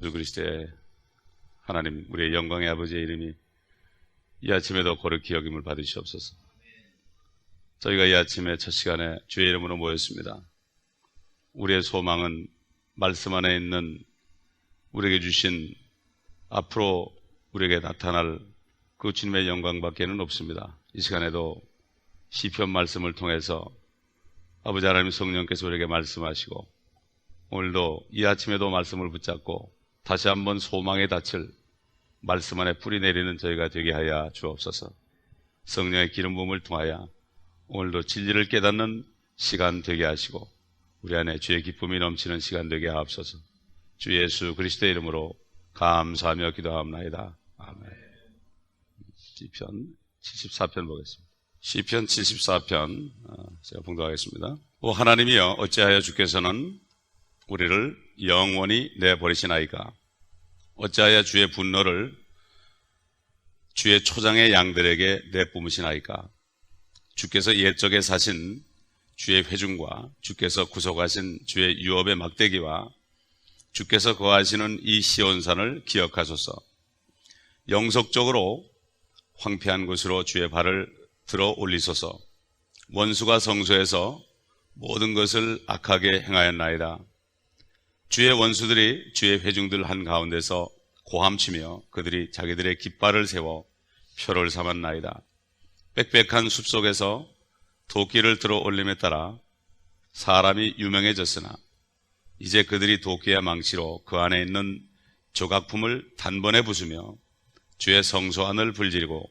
예수 그리스도의 하나님, 우리의 영광의 아버지의 이름이 이 아침에도 거룩히 여김을 받으시옵소서. 저희가 이 아침에 첫 시간에 주의 이름으로 모였습니다. 우리의 소망은 말씀 안에 있는 우리에게 주신 앞으로 우리에게 나타날 그 주님의 영광밖에는 없습니다. 이 시간에도 시편 말씀을 통해서 아버지 하나님 성령께서 우리에게 말씀하시고, 오늘도 이 아침에도 말씀을 붙잡고 다시 한번 소망의 닻을 말씀 안에 뿌리 내리는 저희가 되게 하여 주옵소서. 성령의 기름 부음을 통하여 오늘도 진리를 깨닫는 시간 되게 하시고 우리 안에 주의 기쁨이 넘치는 시간 되게 하옵소서. 주 예수 그리스도의 이름으로 감사하며 기도하옵나이다. 아멘. 시편 74편 보겠습니다. 시편 74편 제가 봉독하겠습니다. 오 하나님이여, 어찌하여 주께서는 우리를 영원히 내버리시나이까? 어찌하여 주의 분노를 주의 초장의 양들에게 내뿜으시나이까? 주께서 옛적에 사신 주의 회중과 주께서 구속하신 주의 유업의 막대기와 주께서 거하시는 이 시온산을 기억하소서. 영속적으로 황폐한 곳으로 주의 발을 들어 올리소서. 원수가 성소에서 모든 것을 악하게 행하였나이다. 주의 원수들이 주의 회중들 한가운데서 고함치며 그들이 자기들의 깃발을 세워 표를 삼았나이다. 빽빽한 숲속에서 도끼를 들어 올림에 따라 사람이 유명해졌으나 이제 그들이 도끼의 망치로 그 안에 있는 조각품을 단번에 부수며 주의 성소 안을 불지르고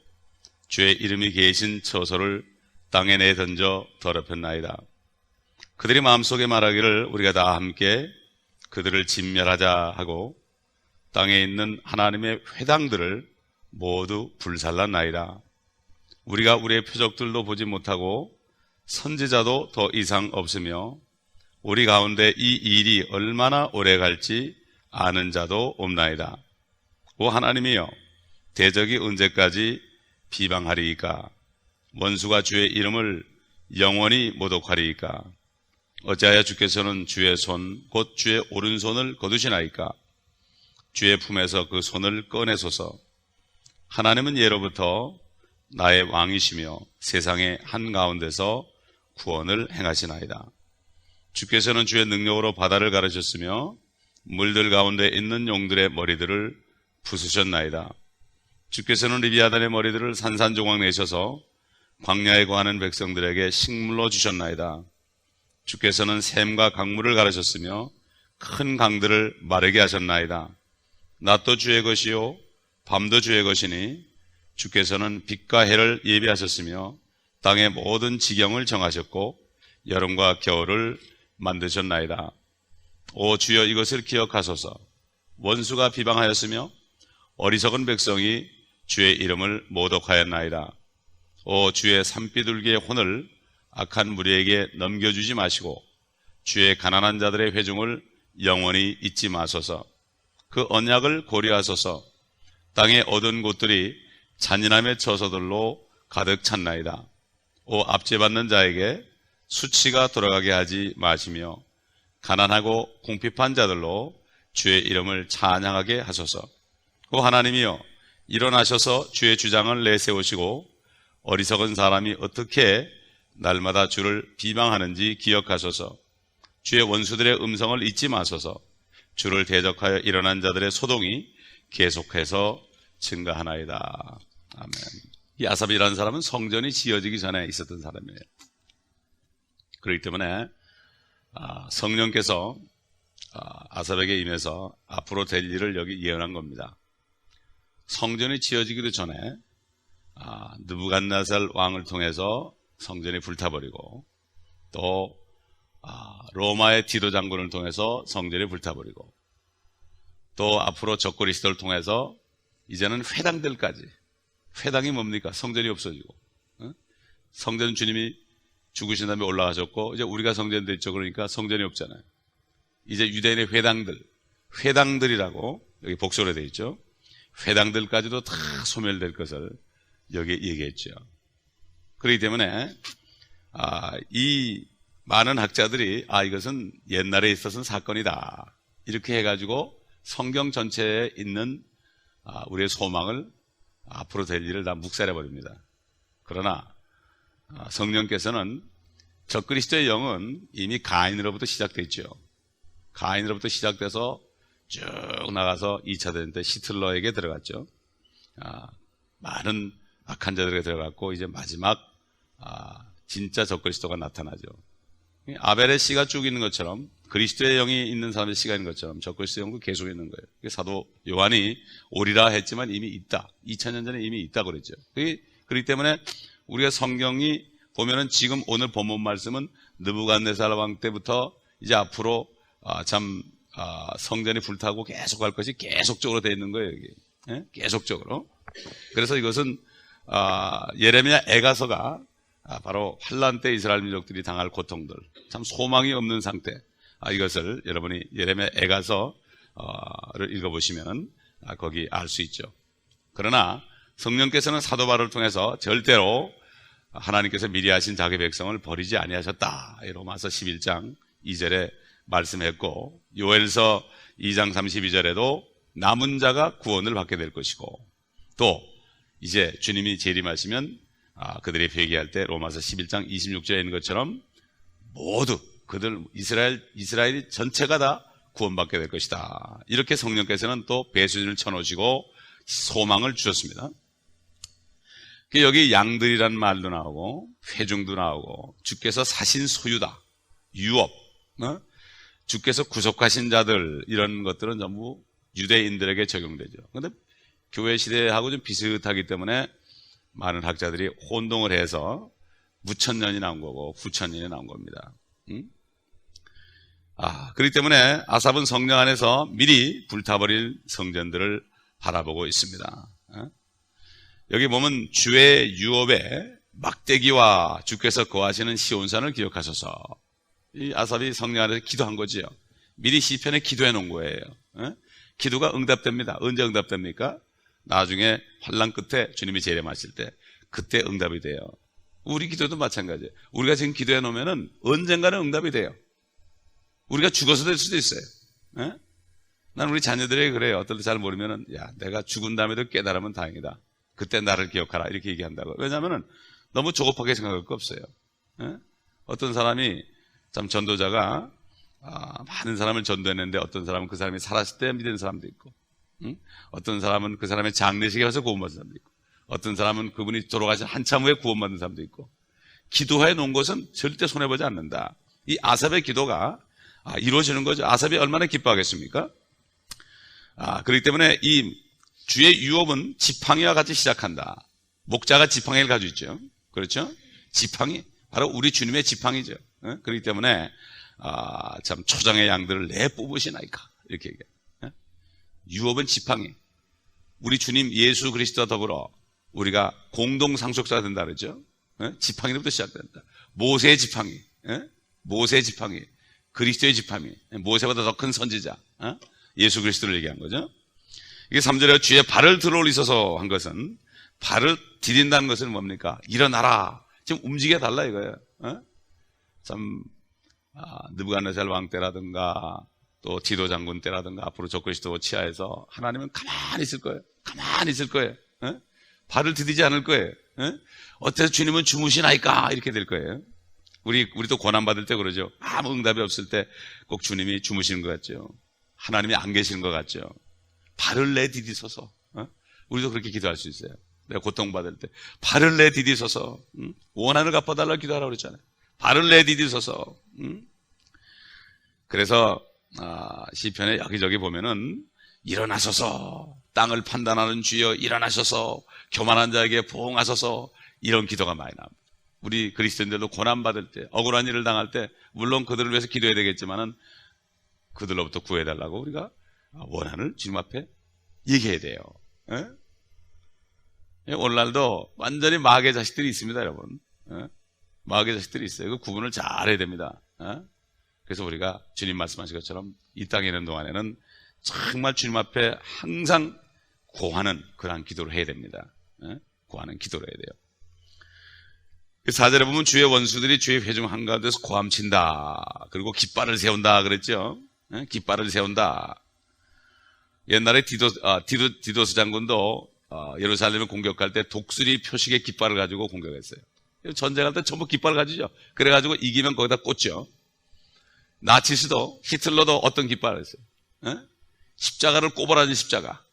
주의 이름이 계신 처소를 땅에 내던져 더럽혔나이다. 그들이 마음속에 말하기를 우리가 다 함께 그들을 진멸하자 하고 땅에 있는 하나님의 회당들을 모두 불살랐나이다. 우리가 우리의 표적들도 보지 못하고 선지자도 더 이상 없으며 우리 가운데 이 일이 얼마나 오래 갈지 아는 자도 없나이다. 오 하나님이여, 대적이 언제까지 비방하리이까? 원수가 주의 이름을 영원히 모독하리이까? 어찌하여 주께서는 주의 손 곧 주의 오른손을 거두시나이까? 주의 품에서 그 손을 꺼내소서. 하나님은 예로부터 나의 왕이시며 세상의 한가운데서 구원을 행하시나이다. 주께서는 주의 능력으로 바다를 가르셨으며 물들 가운데 있는 용들의 머리들을 부수셨나이다. 주께서는 리비아단의 머리들을 산산조각 내셔서 광야에 거하는 백성들에게 식물로 주셨나이다. 주께서는 샘과 강물을 가르셨으며 큰 강들을 마르게 하셨나이다. 낮도 주의 것이요 밤도 주의 것이니 주께서는 빛과 해를 예비하셨으며 땅의 모든 지경을 정하셨고 여름과 겨울을 만드셨나이다. 오 주여, 이것을 기억하소서. 원수가 비방하였으며 어리석은 백성이 주의 이름을 모독하였나이다. 오 주의 산비둘기의 혼을 악한 무리에게 넘겨주지 마시고 주의 가난한 자들의 회중을 영원히 잊지 마소서. 그 언약을 고려하소서. 땅의 얻은 곳들이 잔인함의 처소들로 가득 찼나이다. 오 압제받는 자에게 수치가 돌아가게 하지 마시며 가난하고 궁핍한 자들로 주의 이름을 찬양하게 하소서. 오 하나님이여, 일어나셔서 주의 주장을 내세우시고 어리석은 사람이 어떻게 날마다 주를 비방하는지 기억하소서. 주의 원수들의 음성을 잊지 마소서. 주를 대적하여 일어난 자들의 소동이 계속해서 증가하나이다. 아멘. 이 아삽이라는 사람은 성전이 지어지기 전에 있었던 사람이에요. 그렇기 때문에 성령께서 아삽에게 임해서 앞으로 될 일을 여기 예언한 겁니다. 성전이 지어지기도 전에 느부갓네살 왕을 통해서 성전이 불타버리고 또 로마의 디도 장군을 통해서 성전이 불타버리고 또 앞으로 적그리 시대를 통해서 이제는 회당들까지, 회당이 뭡니까? 성전이 없어지고 성전 주님이 죽으신 다음에 올라가셨고 이제 우리가 성전 됐죠. 그러니까 성전이 없잖아요. 이제 유대인의 회당들이라고 여기 복수로 되어 있죠. 회당들까지도 다 소멸될 것을 여기 얘기했죠. 그렇기 때문에 이 많은 학자들이 이것은 옛날에 있었던 사건이다 이렇게 해가지고 성경 전체에 있는 우리의 소망을 앞으로 될 일을 다 묵살해 버립니다. 그러나 성령께서는 적그리스도의 영은 이미 가인으로부터 시작됐죠. 가인으로부터 시작돼서 쭉 나가서 2차 대전 때 히틀러에게 들어갔죠. 많은 악한 자들에게 들어갔고 이제 마지막 진짜 적그리스도가 나타나죠. 아벨의 씨가 쭉 있는 것처럼 그리스도의 영이 있는 사람의 씨가 있는 것처럼 적그리스도의 영도 계속 있는 거예요. 사도 요한이 오리라 했지만 이미 있다. 2000년 전에 이미 있다고 그랬죠. 그렇기 때문에 우리가 성경이 보면은 지금 오늘 본문 말씀은 느부갓네살 왕 때부터 이제 앞으로 성전이 불타고 계속 갈 것이 계속적으로 되어 있는 거예요. 여기. 예? 계속적으로. 그래서 이것은 예레미야 애가서가 바로 환란 때 이스라엘 민족들이 당할 고통들, 참 소망이 없는 상태, 이것을 여러분이 예레미야 애가서를 읽어보시면 거기 알 수 있죠. 그러나 성령께서는 사도 바울을 통해서 절대로 하나님께서 미리 하신 자기 백성을 버리지 아니하셨다. 로마서 11장 2절에 말씀했고, 요엘서 2장 32절에도 남은 자가 구원을 받게 될 것이고, 또 이제 주님이 재림하시면 그들이 회개할 때 로마서 11장 26절에 있는 것처럼 모두 그들 이스라엘이 전체가 다 구원받게 될 것이다. 이렇게 성령께서는 또 배수진을 쳐놓으시고 소망을 주셨습니다. 여기 양들이란 말도 나오고 회중도 나오고 주께서 사신 소유다, 유업, 주께서 구속하신 자들, 이런 것들은 전부 유대인들에게 적용되죠. 그런데 교회 시대하고 좀 비슷하기 때문에 많은 학자들이 혼동을 해서 무천년이 나온 거고 9천년이 나온 겁니다. 그렇기 때문에 아삽은 성령 안에서 미리 불타버릴 성전들을 바라보고 있습니다. 여기 보면 주의 유업에 막대기와 주께서 거하시는 시온산을 기억하셔서, 이 아삽이 성령 안에서 기도한 거지요. 미리 시편에 기도해 놓은 거예요. 기도가 응답됩니다. 언제 응답됩니까? 나중에 환난 끝에 주님이 재림하실 때 그때 응답이 돼요. 우리 기도도 마찬가지예요. 우리가 지금 기도해 놓으면은 언젠가는 응답이 돼요. 우리가 죽어서 될 수도 있어요. 난 우리 자녀들에게 그래요. 어떨 때 잘 모르면은, 야, 내가 죽은 다음에도 깨달으면 다행이다. 그때 나를 기억하라. 이렇게 얘기한다고. 왜냐하면은 너무 조급하게 생각할 거 없어요. 어떤 사람이 참 전도자가 많은 사람을 전도했는데 어떤 사람은 그 사람이 살았을 때 믿는 사람도 있고, 어떤 사람은 그 사람의 장례식에 가서 구원받은 사람도 있고, 어떤 사람은 그분이 돌아가신 한참 후에 구원받은 사람도 있고, 기도해 놓은 것은 절대 손해보지 않는다. 이 아삽의 기도가 이루어지는 거죠. 아삽이 얼마나 기뻐하겠습니까? 그렇기 때문에 이 주의 유업은 지팡이와 같이 시작한다. 목자가 지팡이를 가지고 있죠. 그렇죠? 지팡이, 바로 우리 주님의 지팡이죠. 그렇기 때문에 참 초장의 양들을 내 뽑으시나이까, 이렇게 얘기해요. 유업은 지팡이. 우리 주님 예수 그리스도와 더불어 우리가 공동 상속자가 된다 그러죠. 지팡이로부터 시작된다. 모세의 지팡이, 모세의 지팡이, 그리스도의 지팡이, 모세보다 더 큰 선지자, 예수 그리스도를 얘기한 거죠. 이게 3절에 주의 발을 들어올리셔서 한 것은, 발을 디딘다는 것은 뭡니까? 일어나라. 지금 움직여 달라 이거예요. 참 느부갓네살 왕 때라든가 또 디도 장군 때라든가 앞으로 적그리스도 치하에서 하나님은 가만히 있을 거예요. 가만히 있을 거예요. 발을 디디지 않을 거예요. 어때서 주님은 주무시나이까, 이렇게 될 거예요. 우리도 고난받을 때 그러죠. 아무 응답이 없을 때 꼭 주님이 주무시는 것 같죠. 하나님이 안 계시는 것 같죠. 발을 내디디소서. 우리도 그렇게 기도할 수 있어요. 내가 고통받을 때 발을 내디디소서. 원한을 갚아달라고 기도하라고 그랬잖아요. 발을 내디디소서. 그래서 시편에 여기저기 보면은 일어나소서, 땅을 판단하는 주여 일어나셔서 교만한 자에게 보응하소서, 이런 기도가 많이 나옵니다. 우리 그리스도인들도 고난받을 때, 억울한 일을 당할 때 물론 그들을 위해서 기도해야 되겠지만은 그들로부터 구해달라고 우리가 원한을 주님 앞에 얘기해야 돼요. 오늘날도 완전히 마귀의 자식들이 있습니다, 여러분. 마귀의 자식들이 있어요. 그 구분을 잘 해야 됩니다. 그래서 우리가 주님 말씀하신 것처럼 이 땅에 있는 동안에는 정말 주님 앞에 항상 고하는 그러한 기도를 해야 됩니다. 고하는 기도를 해야 돼요. 4절에 보면 주의 원수들이 주의 회중 한가운데서 고함친다. 그리고 깃발을 세운다 그랬죠. 깃발을 세운다. 옛날에 디도스 장군도 예루살렘을 공격할 때 독수리 표식의 깃발을 가지고 공격했어요. 전쟁할 때 전부 깃발을 가지죠. 그래가지고 이기면 거기다 꽂죠. 나치스도, 히틀러도 어떤 깃발을 했어요? 십자가를 꼬부라진 십자가.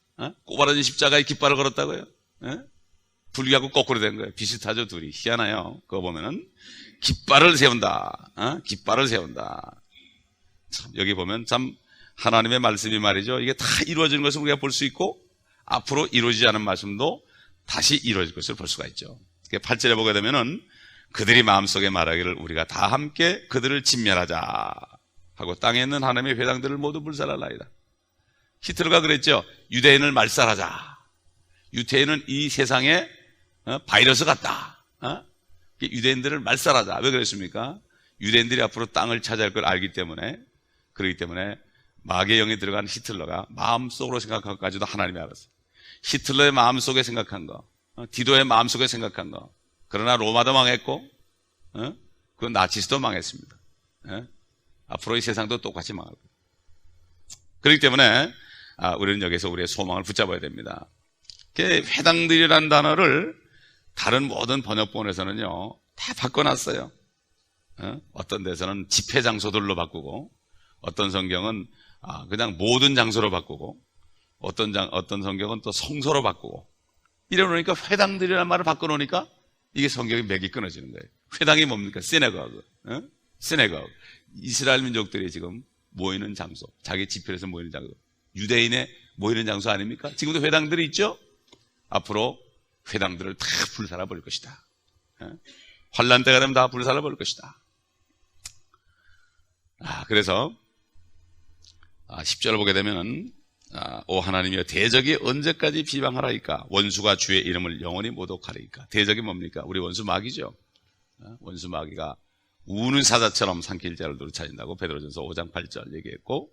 꼬부라진 십자가에 깃발을 걸었다고요? 불교하고 거꾸로 된 거예요. 비슷하죠, 둘이. 희한해요. 그거 보면은 깃발을 세운다. 깃발을 세운다. 참, 여기 보면 참 하나님의 말씀이 말이죠. 이게 다 이루어지는 것을 우리가 볼 수 있고 앞으로 이루어지지 않은 말씀도 다시 이루어질 것을 볼 수가 있죠. 8절에 보게 되면은 그들이 마음속에 말하기를 우리가 다 함께 그들을 진멸하자 하고 땅에 있는 하나님의 회당들을 모두 불살할나이다. 히틀러가 그랬죠. 유대인을 말살하자. 유대인은 이 세상에 바이러스 같다. 유대인들을 말살하자. 왜 그랬습니까? 유대인들이 앞으로 땅을 차지할 걸 알기 때문에, 그렇기 때문에 마귀의 영에 들어간 히틀러가 마음속으로 생각한 것까지도 하나님이 알았어요. 히틀러의 마음속에 생각한 거, 디도의 마음속에 생각한 거. 그러나 로마도 망했고 그 나치스도 망했습니다. 앞으로 이 세상도 똑같이 망할 거예요. 그렇기 때문에 우리는 여기서 우리의 소망을 붙잡아야 됩니다. 회당들이라는 단어를 다른 모든 번역본에서는요 다 바꿔놨어요. 어떤 데서는 집회 장소들로 바꾸고, 어떤 성경은 그냥 모든 장소로 바꾸고, 어떤 성경은 또 성소로 바꾸고, 이러니까 회당들이라는 말을 바꿔놓으니까 이게 성경의 맥이 끊어지는 거예요. 회당이 뭡니까? 시네거그. 시네거그. 이스라엘 민족들이 지금 모이는 장소, 자기 집회에서 모이는 장소, 유대인의 모이는 장소 아닙니까? 지금도 회당들이 있죠? 앞으로 회당들을 다 불살아 버릴 것이다. 환란 때가 되면 다 불살아 버릴 것이다. 그래서 10절을 보게 되면은 오 하나님이여 대적이 언제까지 비방하라이까? 원수가 주의 이름을 영원히 모독하리이까? 대적이 뭡니까? 우리 원수 마귀죠. 원수 마귀가 우는 사자처럼 산길자를 노릇차진다고 베드로전서 5장 8절 얘기했고,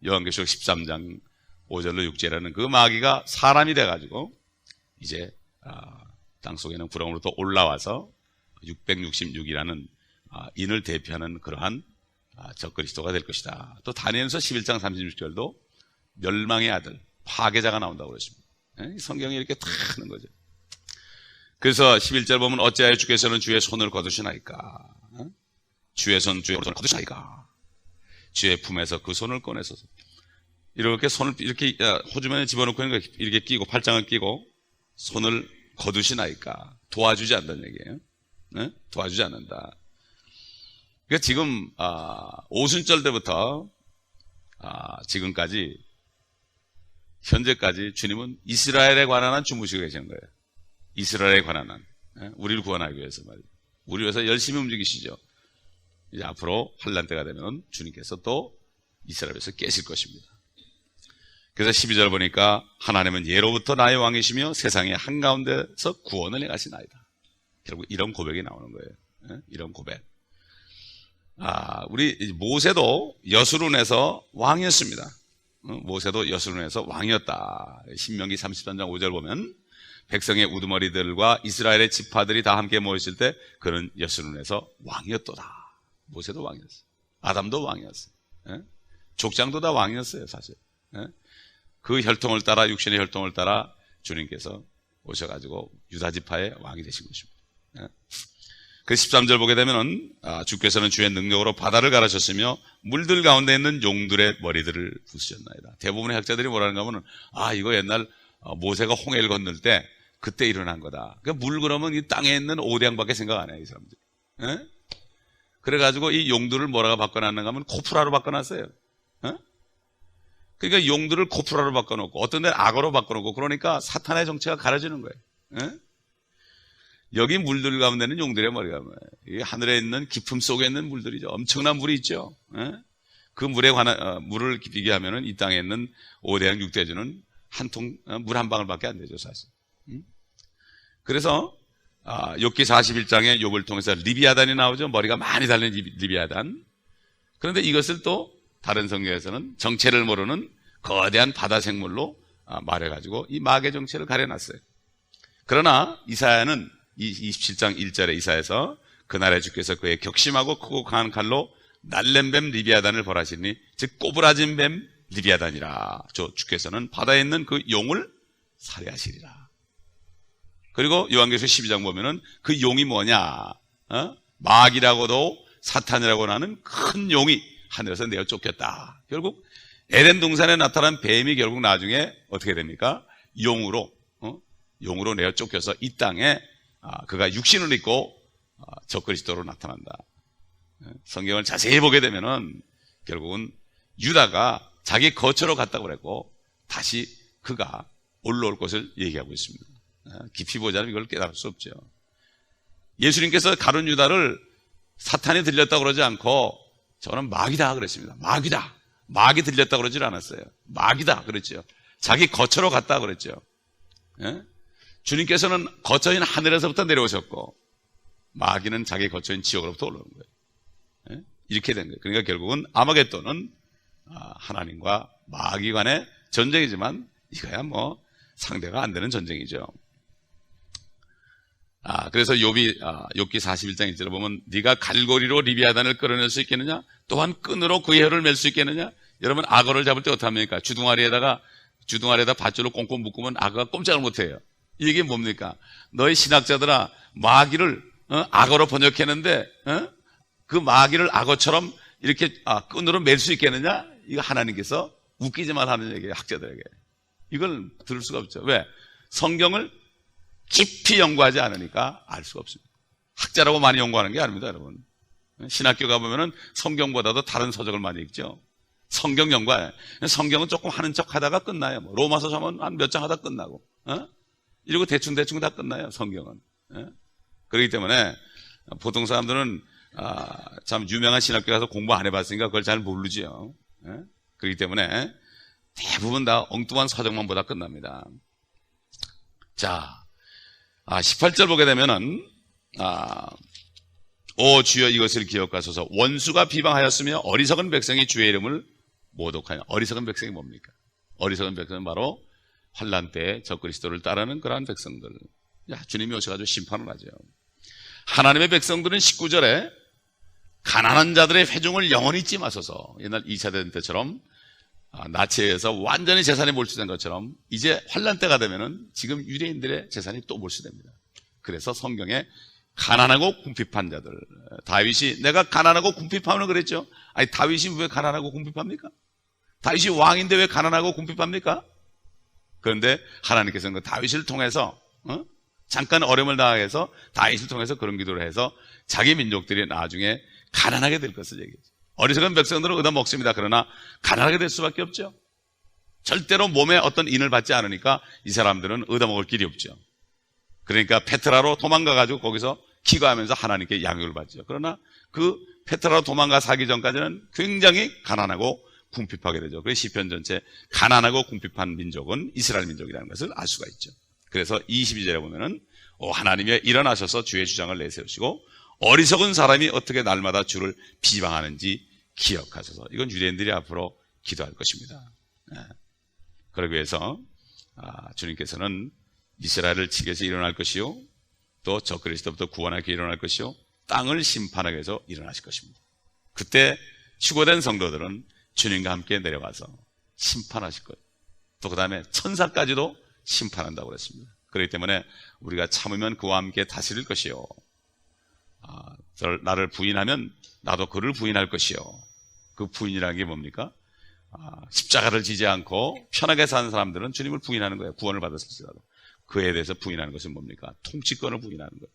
요한계시록 13장 5절로 6절에는 그 마귀가 사람이 돼가지고 이제 땅속에는 구렁으로 올라와서 666이라는 인을 대표하는 그러한 적그리스도가 될 것이다. 또 다니엘서 11장 36절도 멸망의 아들, 파괴자가 나온다고 그랬습니다. 성경이 이렇게 다 하는 거죠. 그래서 11절 보면 어찌하여 주께서는 주의 손을 거두시나이까? 주의 손을 거두시나이까? 주의 품에서 그 손을 꺼내소서. 이렇게 손을 이렇게 호주머니에 집어넣고 있는 거 이렇게 끼고 팔짱을 끼고 손을 거두시나이까? 도와주지 않는다는 얘기예요. 도와주지 않는다. 그러니까 지금 오순절 때부터 지금까지 현재까지 주님은 이스라엘에 관한 한 주무시고 계시는 거예요. 이스라엘에 관한 한, 우리를 구원하기 위해서 말이에요. 우리 위해서 열심히 움직이시죠. 이제 앞으로 환란 때가 되면 주님께서 또 이스라엘에서 깨실 것입니다. 그래서 12절 보니까 하나님은 예로부터 나의 왕이시며 세상의 한가운데서 구원을 행하시나이다. 결국 이런 고백이 나오는 거예요. 이런 고백. 우리 모세도 여수론에서 왕이었습니다. 모세도 여수론에서 왕이었다. 신명기 33장 5절 보면 백성의 우두머리들과 이스라엘의 지파들이 다 함께 모였을 때 그는 여수론에서 왕이었도다. 모세도 왕이었어요. 아담도 왕이었어요. 족장도 다 왕이었어요, 사실. 그 혈통을 따라, 육신의 혈통을 따라 주님께서 오셔가지고 유다 지파의 왕이 되신 것입니다. 그 13절 보게 되면은 주께서는 주의 능력으로 바다를 가르셨으며 물들 가운데 있는 용들의 머리들을 부수셨나이다. 대부분의 학자들이 뭐라는가 하면은 이거 옛날 모세가 홍해를 건널 때 그때 일어난 거다. 그러니까 물 그러면 이 땅에 있는 오대양밖에 생각 안 해요, 이 사람들. 그래가지고 이 용들을 뭐라고 바꿔놨는가 하면 코프라로 바꿔놨어요. 그러니까 용들을 코프라로 바꿔놓고 어떤 데는 악어로 바꿔놓고, 그러니까 사탄의 정체가 가려지는 거예요. 여기 물들 가운데는 용들의 머리가 뭐예요? 이 하늘에 있는 깊음 속에 있는 물들이죠. 엄청난 물이 있죠. 그 물에 관한 물을 비교하면은 이 땅에 있는 5대양 6대주는 한 통 물 한 방울밖에 안 되죠, 사실. 그래서 욥기 41장에 욥을 통해서 리비아단이 나오죠. 머리가 많이 달린 리비아단. 그런데 이것을 또 다른 성경에서는 정체를 모르는 거대한 바다 생물로 말해가지고 이 마귀의 정체를 가려놨어요. 그러나 이사야는 27장 1절에 이사야에서 그날에 주께서 그의 격심하고 크고 강한 칼로 날랜 뱀 리비아단을 벌하시니, 즉 꼬부라진 뱀 리비아단이라. 주께서는 바다에 있는 그 용을 살해하시리라. 그리고 요한계시록 12장 보면은 그 용이 뭐냐? 마귀라고도 사탄이라고 하는 큰 용이 하늘에서 내어 쫓겼다. 결국 에덴 동산에 나타난 뱀이 결국 나중에 어떻게 됩니까? 용으로 내어 쫓겨서 이 땅에 그가 육신을 입고 적그리스도로 나타난다. 성경을 자세히 보게 되면은 결국은 유다가 자기 거처로 갔다고 그랬고 다시 그가 올라올 것을 얘기하고 있습니다. 깊이 보자면 이걸 깨달을 수 없죠. 예수님께서 가룟 유다를 사탄이 들렸다고 그러지 않고 저는 마귀다 그랬습니다. 마귀다. 마귀 들렸다고 그러질 않았어요. 마귀다 그랬죠. 자기 거처로 갔다 그랬죠. 예? 주님께서는 거처인 하늘에서부터 내려오셨고 마귀는 자기 거처인 지옥으로부터 올라오는 거예요. 예? 이렇게 된 거예요. 그러니까 결국은 아마겟돈은 하나님과 마귀 간의 전쟁이지만 이거야 뭐 상대가 안 되는 전쟁이죠. 그래서 욥기 41장 1절에 보면 네가 갈고리로 리비아단을 끌어낼 수 있겠느냐? 또한 끈으로 그의 혀를 맬 수 있겠느냐? 여러분 악어를 잡을 때 어떻게 합니까? 주둥아리에다 밧줄로 꽁꽁 묶으면 악어가 꼼짝을 못해요. 이게 뭡니까? 너희 신학자들아 마귀를 악어로 번역했는데 그 마귀를 악어처럼 이렇게 끈으로 맬 수 있겠느냐? 이거 하나님께서 웃기지만 하는 얘기예요. 학자들에게. 이걸 들을 수가 없죠. 왜? 성경을 깊이 연구하지 않으니까 알 수가 없습니다. 학자라고 많이 연구하는 게 아닙니다, 여러분. 신학교 가보면은 성경보다도 다른 서적을 많이 읽죠. 성경 연구해. 성경은 조금 하는 척 하다가 끝나요. 뭐 로마서 하면 한 몇 장 하다 끝나고. 이러고 대충 다 끝나요, 성경은. 그렇기 때문에 보통 사람들은 참 유명한 신학교 가서 공부 안 해봤으니까 그걸 잘 모르지요. 그렇기 때문에 대부분 다 엉뚱한 서적만 보다 끝납니다. 자, 18절 보게 되면은 오 주여 이것을 기억하소서. 원수가 비방하였으며 어리석은 백성이 주의 이름을 모독하여. 어리석은 백성이 뭡니까? 어리석은 백성은 바로 환난 때에 적그리스도를 따르는 그러한 백성들. 주님이 오셔가지고 심판을 하죠. 하나님의 백성들은 19절에 가난한 자들의 회중을 영원히 잊지 마소서. 옛날 2차 대전 때처럼 나치에 의해서 완전히 재산이 몰수된 것처럼 이제 환난 때가 되면은 지금 유대인들의 재산이 또 몰수됩니다. 그래서 성경에 가난하고 궁핍한 자들, 다윗이 내가 가난하고 궁핍하면 그랬죠. 아니 다윗이 왜 가난하고 궁핍합니까? 다윗이 왕인데 왜 가난하고 궁핍합니까? 그런데 하나님께서는 그 다윗을 통해서 잠깐 어려움을 당하게 해서 다윗을 통해서 그런 기도를 해서 자기 민족들이 나중에 가난하게 될 것을 얘기했죠. 어리석은 백성들은 얻어먹습니다. 그러나 가난하게 될 수밖에 없죠. 절대로 몸에 어떤 인을 받지 않으니까 이 사람들은 얻어먹을 길이 없죠. 그러니까 페트라로 도망가가지고 거기서 기거하면서 하나님께 양육을 받죠. 그러나 그 페트라로 도망가 사기 전까지는 굉장히 가난하고 궁핍하게 되죠. 그래서 시편 전체 가난하고 궁핍한 민족은 이스라엘 민족이라는 것을 알 수가 있죠. 그래서 22절에 보면은 하나님이 일어나셔서 주의 주장을 내세우시고 어리석은 사람이 어떻게 날마다 주를 비방하는지 기억하셔서. 이건 유대인들이 앞으로 기도할 것입니다. 그러기 위해서 주님께서는 이스라엘을 치기 위해서 일어날 것이요, 또 적그리스도부터 구원하기 위해 일어날 것이요, 땅을 심판하기 위해서 일어나실 것입니다. 그때 휴거된 성도들은 주님과 함께 내려가서 심판하실 거예요. 또 그 다음에 천사까지도 심판한다고 그랬습니다. 그렇기 때문에 우리가 참으면 그와 함께 다스릴 것이요, 나를 부인하면 나도 그를 부인할 것이요. 그 부인이라는 게 뭡니까? 십자가를 지지 않고 편하게 사는 사람들은 주님을 부인하는 거예요. 구원을 받았을지라도. 그에 대해서 부인하는 것은 뭡니까? 통치권을 부인하는 거예요.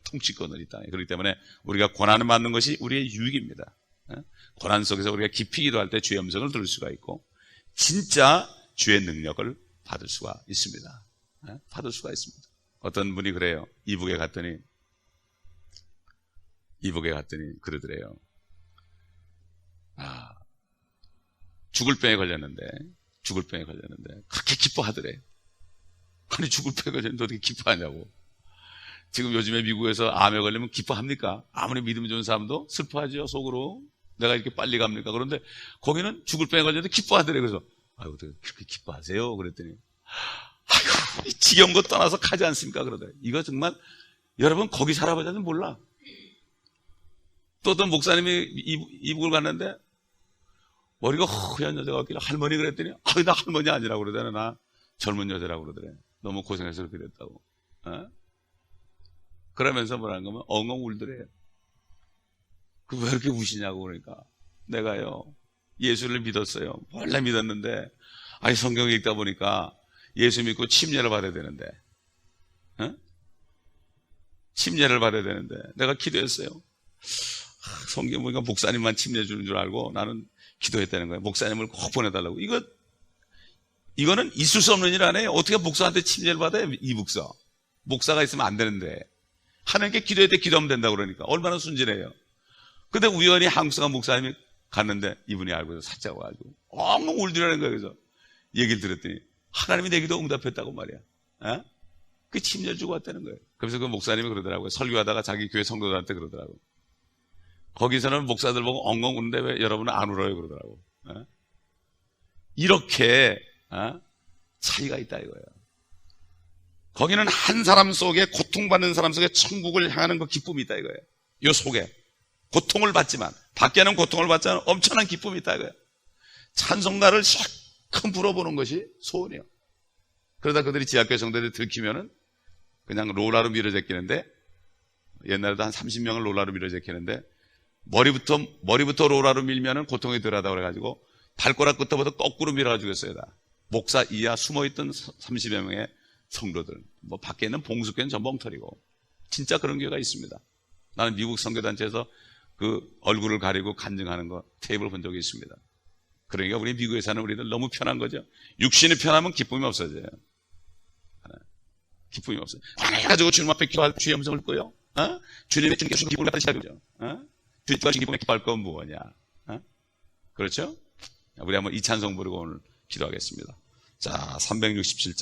통치권을 이 땅에. 그렇기 때문에 우리가 고난을 받는 것이 우리의 유익입니다. 고난 속에서 우리가 깊이 기도할 때 주의 음성을 들을 수가 있고 진짜 주의 능력을 받을 수가 있습니다. 받을 수가 있습니다. 어떤 분이 그래요. 이북에 갔더니 그러더래요. 죽을 병에 걸렸는데 그렇게 기뻐하더래요. 아니 죽을 병에 걸렸는데 어떻게 기뻐하냐고. 지금 요즘에 미국에서 암에 걸리면 기뻐합니까? 아무리 믿음 좋은 사람도 슬퍼하죠, 속으로. 내가 이렇게 빨리 갑니까? 그런데 거기는 죽을 병에 걸렸는데 기뻐하더래요. 그래서 아이고 그렇게 기뻐하세요? 그랬더니 아이고 지겨운 거 떠나서 가지 않습니까? 그러더래요. 이거 정말 여러분 거기 살아보자면 몰라. 또 어떤 목사님이 이북을 갔는데 머리가 허연 여자가 왔길래 할머니 그랬더니 나 할머니 아니라고 그러더래. 나 젊은 여자라고 그러더래. 너무 고생해서 그렇게 됐다고. 어? 그러면서 뭐라는 거면 엉엉 울더래요. 그 왜 이렇게 우시냐고. 그러니까 내가요 예수를 믿었어요. 원래 믿었는데 성경 읽다 보니까 예수 믿고 침례를 받아야 되는데 침례를 받아야 되는데 내가 기도했어요. 성경 보니까 목사님만 침례 주는 줄 알고 나는 기도했다는 거예요. 목사님을 꼭 보내달라고. 이거는 있을 수 없는 일 아니에요. 어떻게 목사한테 침례를 받아요? 이 목사가 있으면 안 되는데 하나님께 기도할 때 기도하면 된다고 그러니까 얼마나 순진해요. 근데 우연히 한국 사람 목사님이 갔는데 이분이 알고 사자고 가지고 엉엉 울더라는 거예요. 그래서 얘기를 들었더니 하나님이 내 기도 응답했다고 말이야. 그 침례를 주고 왔다는 거예요. 그래서 그 목사님이 그러더라고요. 설교하다가 자기 교회 성도들한테 그러더라고요. 거기서는 목사들 보고 엉엉 우는데 왜 여러분은 안 울어요? 그러더라고요. 이렇게 차이가 있다 이거예요. 거기는 한 사람 속에 고통받는 사람 속에 천국을 향하는 그 기쁨이 있다 이거예요. 요 속에 고통을 받지만 밖에는 고통을 받지만 엄청난 기쁨이 있다 이거예요. 찬송가를 실컷 불어보는 것이 소원이에요. 그러다 그들이 지하교회 성도들이 들키면은 그냥 롤라로 밀어제끼는데 옛날에도 한 30명을 롤라로 밀어제끼는데 머리부터 롤라로 밀면은 고통이 덜하다고 그래가지고 발가락 끝부터 거꾸로 밀어가지고 했어요. 다 목사 이하 숨어있던 30여 명의 성도들, 뭐 밖에 있는 봉숙교는 전부 엉터리고 진짜 그런 교회가 있습니다. 나는 미국 선교단체에서 그 얼굴을 가리고 간증하는 거 테이블 본 적이 있습니다. 그러니까 우리 미국에 사는 우리들 너무 편한 거죠. 육신이 편하면 기쁨이 없어져요. 기쁨이 없어요. 가지고 주님 앞에 기도할 주의 음성을 듣고요. 주님의 주님께 주신 기쁨을 받으셔야 되죠. 주님과 주신 기쁨에 기뻐할 건 무엇이냐? 그렇죠? 우리 한번 이 찬송 부르고 오늘 기도하겠습니다. 자, 367장.